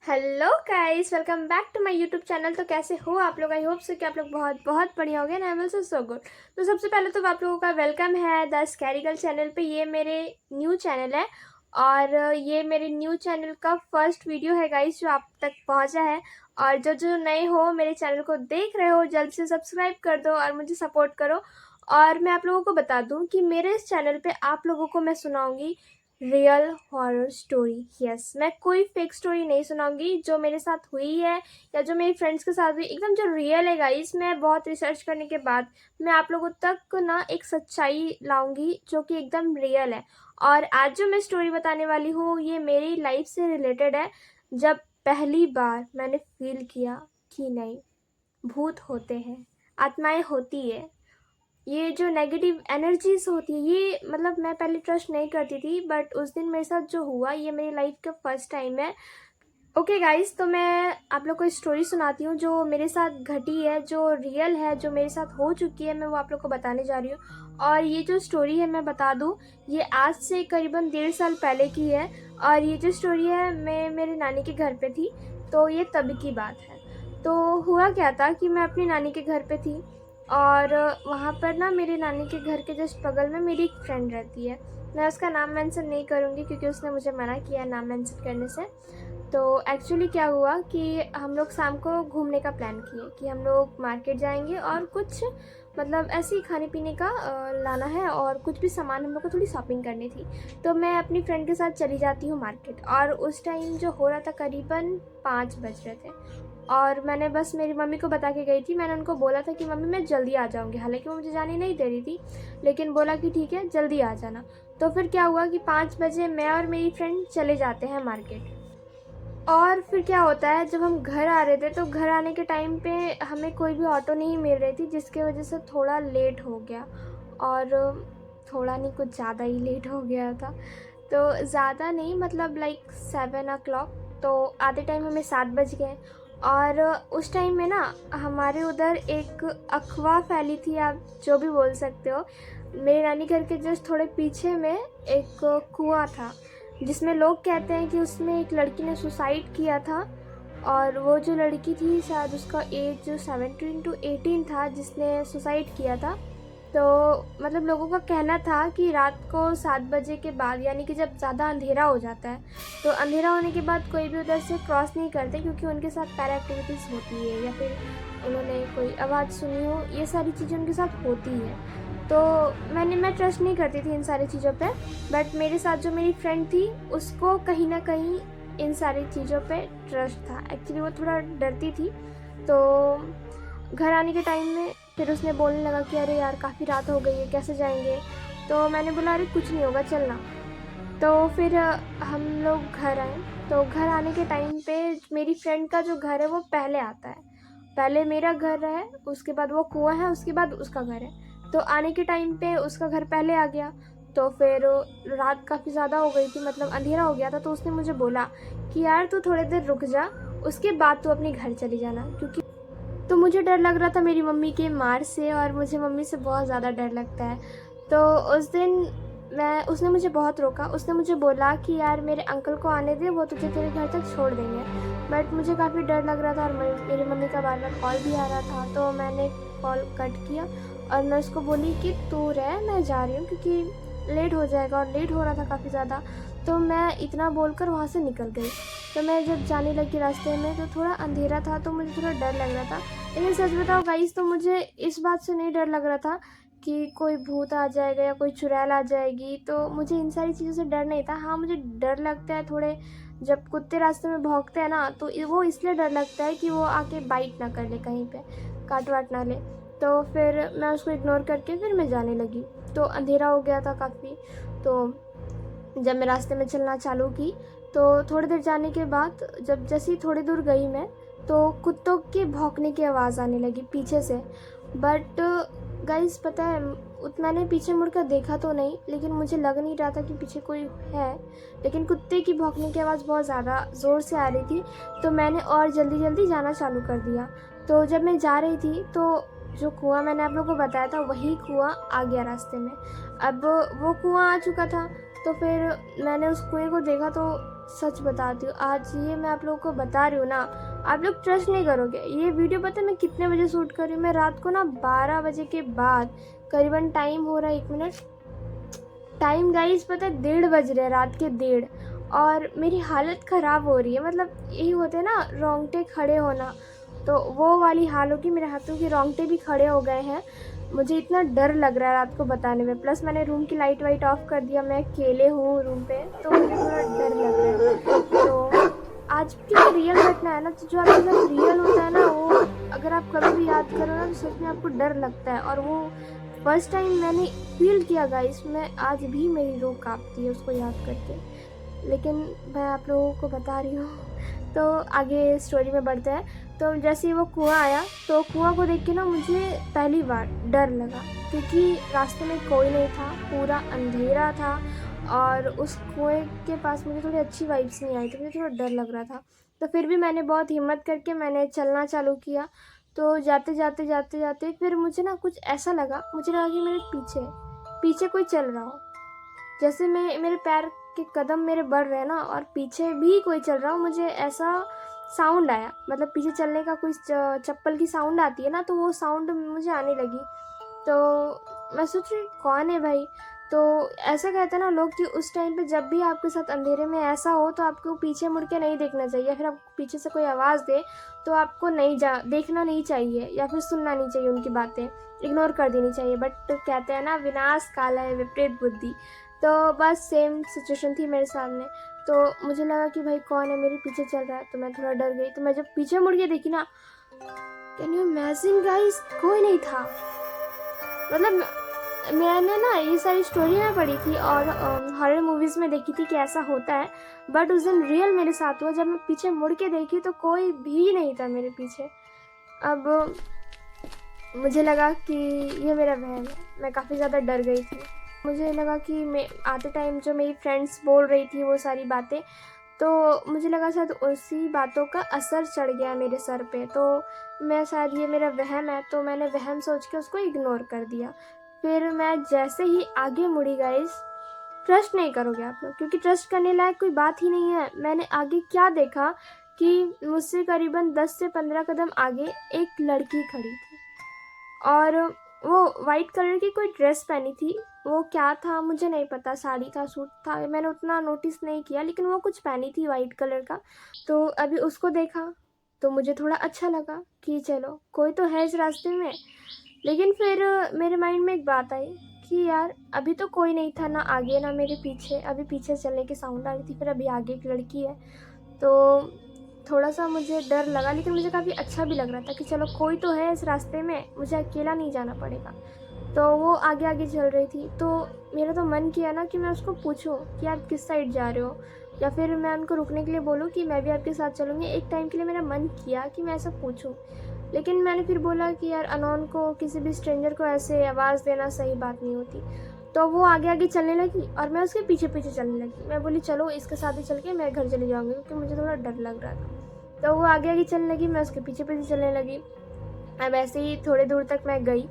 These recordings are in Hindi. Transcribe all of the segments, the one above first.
Hello guys, welcome back to my YouTube channel. तो कैसे हो आप लोग? आई होप सो कि आप लोग बहुत बहुत बढ़िया हो गए ना। I am also so good. तो सबसे पहले तो आप लोगों का वेलकम है द स्कैरिकल चैनल पे। ये मेरे न्यू चैनल है और ये मेरे न्यू चैनल का फर्स्ट वीडियो है गाइस जो आप तक पहुंचा है। और जो जो नए हो मेरे चैनल को देख रहे हो, जल्द से सब्सक्राइब कर दो और मुझे सपोर्ट करो। और मैं आप लोगों को बता दूं कि मेरे इस चैनल पे आप लोगों को मैं सुनाऊंगी रियल हॉरर स्टोरी। यस, मैं कोई फेक स्टोरी नहीं सुनाऊंगी। जो मेरे साथ हुई है या जो मेरी फ्रेंड्स के साथ हुई, एकदम जो रियल है गाइस। मैं बहुत रिसर्च करने के बाद मैं आप लोगों तक ना एक सच्चाई लाऊंगी जो कि एकदम रियल है। और आज जो मैं स्टोरी बताने वाली हूँ ये मेरी लाइफ से रिलेटेड है। जब पहली बार मैंने फील किया कि नहीं, भूत होते हैं, आत्माएं होती है, ये जो नेगेटिव एनर्जीज होती है, ये मतलब मैं पहले ट्रस्ट नहीं करती थी, बट उस दिन मेरे साथ जो हुआ ये मेरी लाइफ का फर्स्ट टाइम है। ओके गाइस, तो मैं आप लोग को स्टोरी सुनाती हूँ जो मेरे साथ घटी है, जो रियल है, जो मेरे साथ हो चुकी है। मैं वो आप लोग को बताने जा रही हूँ। और ये जो स्टोरी है मैं बता दूँ, ये आज से करीबन 1.5 साल पहले की है। और ये जो स्टोरी है मैं मेरे नानी के घर पे थी, तो ये तब की बात है। तो हुआ क्या था कि मैं अपनी नानी के घर पे थी और वहाँ पर ना मेरे नानी के घर के जस्ट बगल में मेरी एक फ्रेंड रहती है। मैं उसका नाम मेंशन नहीं करूँगी क्योंकि उसने मुझे मना किया नाम मेंशन करने से। तो एक्चुअली क्या हुआ कि हम लोग शाम को घूमने का प्लान किए कि हम लोग मार्केट जाएंगे और कुछ मतलब ऐसे ही खाने पीने का लाना है और कुछ भी सामान हम लोग को थोड़ी शॉपिंग करनी थी। तो मैं अपनी फ्रेंड के साथ चली जाती हूँ मार्केट। और उस टाइम जो हो रहा था करीबन 5 बज रहे थे और मैंने बस मेरी मम्मी को बता के गई थी। मैंने उनको बोला था कि मम्मी मैं जल्दी आ जाऊँगी, हालांकि वो मुझे जाने नहीं दे रही थी, लेकिन बोला कि ठीक है जल्दी आ जाना। तो फिर क्या हुआ कि 5 बजे मैं और मेरी फ्रेंड चले जाते हैं मार्केट। और फिर क्या होता है, जब हम घर आ रहे थे तो घर आने के टाइम पे हमें कोई भी ऑटो नहीं मिल रही थी, जिसके वजह से थोड़ा लेट हो गया। और थोड़ा नहीं, कुछ ज़्यादा ही लेट हो गया था। तो ज़्यादा नहीं, मतलब लाइक 7 o'clock। तो आते टाइम हमें 7 बज गए। और उस टाइम में ना हमारे उधर एक अफवाह फैली थी, आप जो भी बोल सकते हो। मेरे नानी घर के जस्ट थोड़े पीछे में एक कुआं था, जिसमें लोग कहते हैं कि उसमें एक लड़की ने सुसाइड किया था। और वो जो लड़की थी शायद उसका एज 17 to 18 था जिसने सुसाइड किया था। तो मतलब लोगों का कहना था कि रात को 7 बजे के बाद, यानी कि जब ज़्यादा अंधेरा हो जाता है, तो अंधेरा होने के बाद कोई भी उधर से क्रॉस नहीं करते क्योंकि उनके साथ पैरा एक्टिविटीज़ होती है या फिर उन्होंने कोई आवाज़ सुनी हो, ये सारी चीज़ें उनके साथ होती है। तो मैं ट्रस्ट नहीं करती थी इन सारी चीज़ों पे, बट मेरे साथ जो मेरी फ्रेंड थी उसको कहीं ना कहीं इन सारी चीज़ों पे ट्रस्ट था। एक्चुअली वो थोड़ा डरती थी। तो घर आने के टाइम में फिर उसने बोलने लगा कि अरे यार काफ़ी रात हो गई है, कैसे जाएंगे। तो मैंने बोला अरे कुछ नहीं होगा, चलना। तो फिर हम लोग घर आए। तो घर आने के टाइम पे मेरी फ्रेंड का जो घर है वो पहले आता है। पहले मेरा घर है, उसके बाद वो कुआं है, उसके बाद उसका घर है। तो आने के टाइम पे उसका घर पहले आ गया। तो फिर रात काफ़ी ज़्यादा हो गई थी, मतलब अंधेरा हो गया था। तो उसने मुझे बोला कि यार तू थोड़ी देर रुक जा, उसके बाद तू अपने घर चली जाना। क्योंकि तो मुझे डर लग रहा था मेरी मम्मी के मार से, और मुझे मम्मी से बहुत ज़्यादा डर लगता है। तो उस दिन उसने मुझे बहुत रोका। उसने मुझे बोला कि यार मेरे अंकल को आने दे, वो तुझे तेरे घर तक छोड़ देंगे। बट मुझे काफ़ी डर लग रहा था और मेरी मम्मी का बार बार कॉल भी आ रहा था। तो मैंने कॉल कट किया और मैं उसको बोली कि तू रह, मैं जा रही हूँ क्योंकि लेट हो जाएगा, और लेट हो रहा था काफ़ी ज़्यादा। तो मैं इतना बोलकर वहाँ से निकल गई। तो मैं जब जाने लगी रास्ते में तो थोड़ा अंधेरा था, तो मुझे थोड़ा डर लग रहा था। लेकिन सच बताओ गाइस, तो मुझे इस बात से नहीं डर लग रहा था कि कोई भूत आ जाएगा या कोई चुड़ैल आ जाएगी। तो मुझे इन सारी चीज़ों से डर नहीं था। हाँ, मुझे डर लगता है थोड़े, जब कुत्ते रास्ते में भौंकते हैं ना, तो वो इसलिए डर लगता है कि वो आके बाइट ना कर ले, कहीं पे काट वाट ना ले। तो फिर मैं उसको इग्नोर करके फिर मैं जाने लगी। तो अंधेरा हो गया था काफ़ी। तो जब मैं रास्ते में चलना चालू की तो थोड़ी देर जाने के बाद जब जैसे ही थोड़ी दूर गई मैं, तो कुत्तों के भौंकने की आवाज़ आने लगी पीछे से। बट गाइस पता है, मैंने पीछे मुड़कर देखा तो नहीं, लेकिन मुझे लग नहीं रहा था कि पीछे कोई है। लेकिन कुत्ते की भौंकने की आवाज़ बहुत ज़्यादा ज़ोर से आ रही थी। तो मैंने और जल्दी जल्दी जाना चालू कर दिया। तो जब मैं जा रही थी तो जो कुआं मैंने आप लोगों को बताया था वही कुआं आ गया रास्ते में। अब वो कुआं आ चुका था। तो फिर मैंने उस कुएं को देखा तो सच बताती हूँ, आज ये मैं आप लोगों को बता रही हूँ ना, आप लोग ट्रस्ट नहीं करोगे। ये वीडियो पता है मैं कितने बजे शूट कर रही हूँ? मैं रात को ना 12 बजे के बाद, करीबन टाइम हो रहा है 1 मिनट, टाइम गाइस पता है 1:30 बज रहे हैं, रात के 1:30, और मेरी हालत ख़राब हो रही है। मतलब यही होते हैं ना रोंगटे खड़े होना, तो वो वाली हाल होगी, मेरे हाथों के रोंगटे भी खड़े हो गए हैं। मुझे इतना डर लग रहा है रात को बताने में, प्लस मैंने रूम की लाइट वाइट ऑफ कर दिया, मैं अकेले हूँ रूम पे, तो मुझे थोड़ा डर लग रहा है। तो आज की रियल घटना है ना, तो जो आपके साथ रियल होता है ना, वो अगर आप कभी भी याद करो ना तो सच में आपको डर लगता है। और वो फर्स्ट टाइम मैंने फील किया गाइस, मैं आज भी मेरी रूह कांपती है उसको याद करके। लेकिन मैं आप लोगों को बता रही हूँ, तो आगे स्टोरी में बढ़ते हैं। तो जैसे ही वो कुआं आया, तो कुआं को देख के ना मुझे पहली बार डर लगा, क्योंकि रास्ते में कोई नहीं था, पूरा अंधेरा था, और उस कुएं के पास मुझे थोड़ी अच्छी वाइब्स नहीं आई, तो मुझे थोड़ा डर लग रहा था। तो फिर भी मैंने बहुत हिम्मत करके मैंने चलना चालू किया। तो जाते जाते जाते जाते फिर मुझे ना कुछ ऐसा लगा, मुझे लगा कि मेरे पीछे पीछे कोई चल रहा हो। जैसे मेरे पैर के कदम मेरे बढ़ रहे हैं ना, और पीछे भी कोई चल रहा हो, मुझे ऐसा साउंड आया। मतलब पीछे चलने का कोई चप्पल की साउंड आती है ना, तो वो साउंड मुझे आने लगी। तो मैं सोच रही कौन है भाई। तो ऐसा कहते हैं ना लोग कि उस टाइम पे जब भी आपके साथ अंधेरे में ऐसा हो, तो आपको पीछे मुड़ के नहीं देखना चाहिए, या फिर आपको पीछे से कोई आवाज़ दे तो आपको नहीं देखना नहीं चाहिए, या फिर सुनना नहीं चाहिए, उनकी बातें इग्नोर कर देनी चाहिए। बट कहते हैं ना विनाश काल है विपरीत बुद्धि, तो बस सेम सिचुएशन थी मेरे सामने। तो मुझे लगा कि भाई कौन है मेरे पीछे चल रहा है, तो मैं थोड़ा डर गई। तो मैं जब पीछे मुड़ के देखी ना, कैन यू इमेजिन गाइस, कोई नहीं था। मतलब मैंने ना ये सारी स्टोरी में पढ़ी थी और हॉरर मूवीज़ में देखी थी कि ऐसा होता है, बट उस दिन रियल मेरे साथ हुआ। जब मैं पीछे मुड़ के देखी तो कोई भी नहीं था मेरे पीछे। अब मुझे लगा कि ये मेरा वहम है, मैं काफ़ी ज़्यादा डर गई थी। मुझे लगा कि मैं आते टाइम जो मेरी फ्रेंड्स बोल रही थी वो सारी बातें, तो मुझे लगा शायद उसी बातों का असर चढ़ गया मेरे सर पे, तो मैं शायद ये मेरा वहम है, तो मैंने वहम सोच के उसको इग्नोर कर दिया। फिर मैं जैसे ही आगे मुड़ी गाइस, ट्रस्ट नहीं करोगे आप लोग, क्योंकि ट्रस्ट करने लायक कोई बात ही नहीं है। मैंने आगे क्या देखा कि मुझसे करीबन 10 से 15 कदम आगे एक लड़की खड़ी थी, और वो वाइट कलर की कोई ड्रेस पहनी थी। वो क्या था मुझे नहीं पता, साड़ी था, सूट था, मैंने उतना नोटिस नहीं किया, लेकिन वो कुछ पहनी थी वाइट कलर का। तो अभी उसको देखा तो मुझे थोड़ा अच्छा लगा कि चलो कोई तो है इस रास्ते में। लेकिन फिर मेरे माइंड में एक बात आई कि यार अभी तो कोई नहीं था, ना आगे ना मेरे पीछे, अभी पीछे चलने की साउंड आ रही थी, फिर अभी आगे एक लड़की है। तो थोड़ा सा मुझे डर लगा, लेकिन मुझे काफ़ी अच्छा भी लग रहा था कि चलो कोई तो है इस रास्ते में, मुझे अकेला नहीं जाना पड़ेगा। तो वो आगे आगे चल रही थी, तो मेरा तो मन किया ना कि मैं उसको पूछूं कि आप किस साइड जा रहे हो, या फिर मैं उनको रुकने के लिए बोलूं कि मैं भी आपके साथ चलूँगी। एक टाइम के लिए मेरा मन किया कि मैं ऐसा पूछूं, लेकिन मैंने फिर बोला कि यार अननोन को, किसी भी स्ट्रेंजर को ऐसे आवाज़ देना सही बात नहीं होती। तो वो आगे आगे चलने लगी और मैं उसके पीछे पीछे चलने लगी। मैं बोली चलो इसके साथ ही चल के मैं घर चली जाऊँगी, क्योंकि मुझे थोड़ा डर लग रहा था। तो वो आगे आगे चलने लगी, मैं उसके पीछे पीछे चलने लगी। अब ऐसे ही थोड़ी दूर तक मैं गई,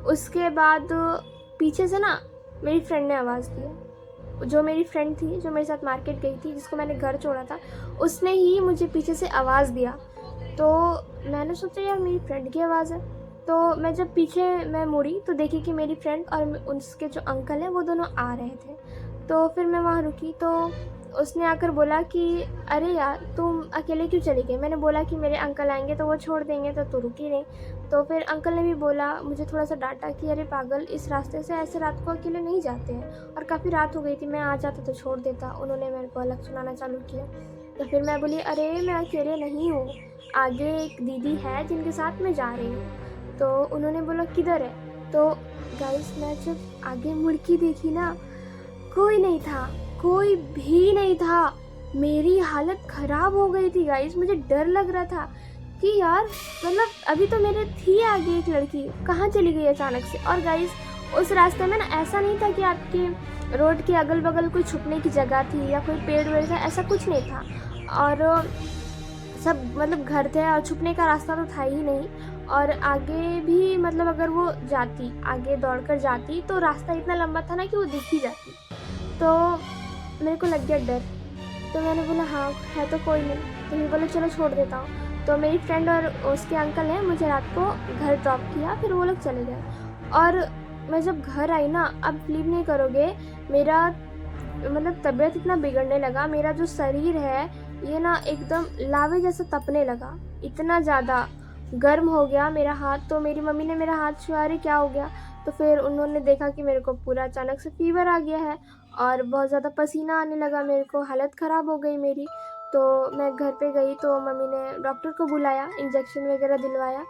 उसके बाद पीछे से ना मेरी फ्रेंड ने आवाज़ दी। जो मेरी फ्रेंड थी, जो मेरे साथ मार्केट गई थी, जिसको मैंने घर छोड़ा था, उसने ही मुझे पीछे से आवाज़ दिया। तो मैंने सोचा यार मेरी फ्रेंड की आवाज़ है। तो मैं जब पीछे मैं मुड़ी तो देखी कि मेरी फ्रेंड और उसके जो अंकल हैं वो दोनों आ रहे थे। तो फिर मैं वहाँ रुकी, तो उसने आकर बोला कि अरे यार तुम अकेले क्यों चली गई। मैंने बोला कि मेरे अंकल आएंगे तो वो छोड़ देंगे, तो तू रुकी नहीं। तो फिर अंकल ने भी बोला, मुझे थोड़ा सा डांटा कि अरे पागल, इस रास्ते से ऐसे रात को अकेले नहीं जाते हैं, और काफ़ी रात हो गई थी, मैं आ जाता तो छोड़ देता। उन्होंने मेरे को अलग सुनाना चालू किया। तो फिर मैं बोली अरे मैं अकेले नहीं हूँ, आगे एक दीदी है जिनके साथ मैं जा रही हूँ। तो उन्होंने बोला किधर है। तो गाइस मैं जब आगे मुड़ के देखी ना, कोई नहीं था, कोई भी नहीं था। मेरी हालत ख़राब हो गई थी गाइस, मुझे डर लग रहा था कि यार मतलब अभी तो मेरे थी आगे एक लड़की, कहाँ चली गई अचानक से। और गाइस उस रास्ते में ना ऐसा नहीं था कि आपके रोड के अगल बगल कोई छुपने की जगह थी या कोई पेड़ वेड़ था, ऐसा कुछ नहीं था। और सब मतलब घर थे और छुपने का रास्ता तो था ही नहीं। और आगे भी मतलब अगर वो जाती, आगे दौड़कर जाती, तो रास्ता इतना लंबा था ना कि वो दिख ही जाती। तो मेरे को लग गया डर तो मैंने बोला हाँ है तो कोई नहीं। तो ये बोले चलो छोड़ देता हूँ। तो मेरी फ्रेंड और उसके अंकल ने मुझे रात को घर ड्रॉप किया, फिर वो लोग चले गए। और मैं जब घर आई ना, आप बिलीव नहीं करोगे, मेरा मतलब तबीयत इतना बिगड़ने लगा, मेरा जो शरीर है ये ना एकदम लावे जैसा तपने लगा, इतना ज़्यादा गर्म हो गया मेरा हाथ। तो मेरी मम्मी ने मेरा हाथ छुआ, अरे क्या हो गया? तो फिर उन्होंने देखा कि मेरे को पूरा अचानक से फ़ीवर आ गया है और बहुत ज़्यादा पसीना आने लगा मेरे को, हालत ख़राब हो गई मेरी। तो मैं घर पे गई तो मम्मी ने डॉक्टर को बुलाया, इंजेक्शन वगैरह दिलवाया,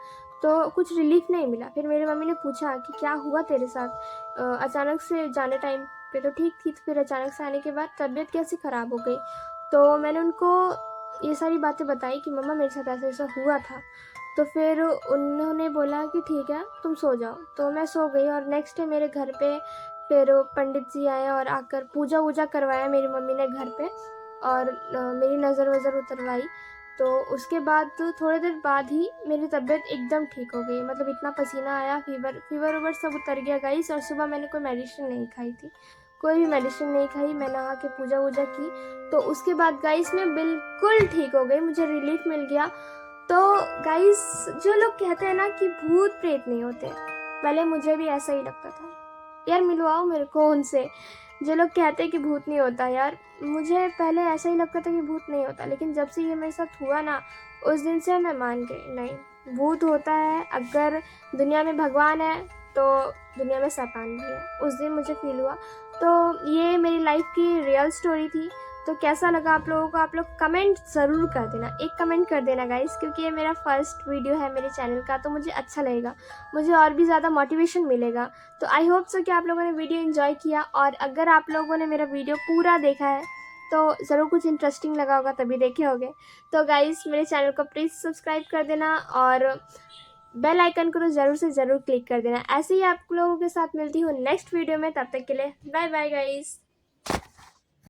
तो कुछ रिलीफ़ नहीं मिला। फिर मेरी मम्मी ने पूछा कि क्या हुआ तेरे साथ? अचानक से जाने टाइम पे तो ठीक थी, तो फिर अचानक से आने के बाद तबीयत कैसे ख़राब हो गई? तो मैंने उनको ये सारी बातें बताई कि मम्मा मेरे साथ ऐसा-ऐसा हुआ था। तो फिर उन्होंने बोला कि ठीक है तुम सो जाओ। तो मैं सो गई और नेक्स्ट डे मेरे घर पे फिर पंडित जी आए और आकर पूजा-वूजा करवाया मेरी मम्मी ने घर पे, और मेरी नज़र-वज़र उतरवाई। तो उसके बाद थोड़ी देर बाद ही मेरी तबीयत एकदम ठीक हो गई, मतलब इतना पसीना आया, फ़ीवर-वूवर सब उतर गया गाइस। और सुबह मैंने कोई मेडिसिन नहीं खाई थी, कोई भी मेडिसिन नहीं खाई, मैं नहा के पूजा-वूजा की। तो उसके बाद गाइस मैं बिल्कुल ठीक हो गई, मुझे रिलीफ़ मिल गया। तो गाइस जो लोग कहते हैं ना कि भूत प्रेत नहीं होते, पहले मुझे भी ऐसा ही लगता था। यार मिलवाओ मेरे को उनसे, जो लोग कहते हैं कि भूत नहीं होता। यार मुझे पहले ऐसा ही लगता था कि भूत नहीं होता, लेकिन जब से ये मेरे साथ हुआ ना, उस दिन से मैं मान गई नहीं, भूत होता है। अगर दुनिया में भगवान है तो दुनिया में शैतान भी है, उस दिन मुझे फ़ील हुआ। तो ये मेरी लाइफ़ की रियल स्टोरी थी। तो कैसा लगा आप लोगों को? आप लोग कमेंट ज़रूर कर देना, एक कमेंट कर देना गाइस, क्योंकि ये मेरा फर्स्ट वीडियो है मेरे चैनल का, तो मुझे अच्छा लगेगा, मुझे और भी ज़्यादा मोटिवेशन मिलेगा। तो आई होप सो कि आप लोगों ने वीडियो एंजॉय किया, और अगर आप लोगों ने मेरा वीडियो पूरा देखा है तो ज़रूर कुछ इंटरेस्टिंग लगा होगा, तभी देखे होंगे। तो गाइस मेरे चैनल को प्लीज़ सब्सक्राइब कर देना और बेल आइकन को तो ज़रूर से ज़रूर क्लिक कर देना। ऐसे ही आप लोगों के साथ मिलती हूँ नेक्स्ट वीडियो में, तब तक के लिए बाय बाय गाइस।